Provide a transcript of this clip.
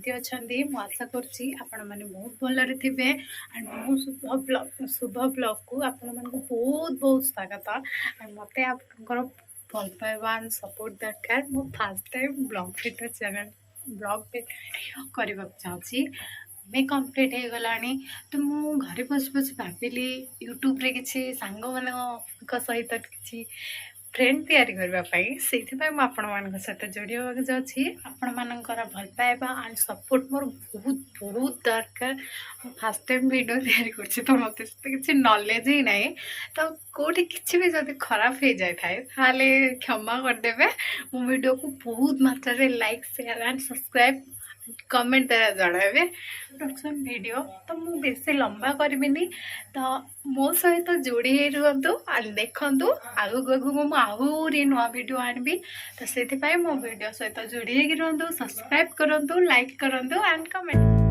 केमती अच्छा मुझे आशा करुँची आपण मैंने बहुत भलरे थे एंड मो शुभ ब्लॉग को आपण मानक बहुत बहुत स्वागत एंड मत आपंकर भल पाइबा एंड सपोर्ट दरकार मो fast time blog video channel blog video करने चाहूँगी मे कम्प्लीट हो गला तो मु घरे बस बस भाविली यूट्यूब रे किसी सांग मान सहित किसी फ्रेंड तैयारी करने से सहित जोड़ा जाऊँगी आपण मानकर भल पाइबा एंड सपोर्ट मोर बहुत बहुत दरकार फास्ट टाइम वीडियो तैयारी कर तो मत किसी नॉलेज ही ना तो कौटी किसी भी जब खराब हो जाए ताले क्षमा करदे मो वीडियो को बहुत मात्रा रे like share and subscribe comment द्वारा जनइबे प्रोडक्शन वीडियो तो मुझे बेसी लंबा करी तो मो सहित जोड़ी रुहतु देखु आगु आगु मुझे आहरी नुआ वीडियो आनबी तो से मो वीडियो सहित जोड़ी रुहतु सब्सक्राइब करूँ लाइक करूँ एंड कमेंट।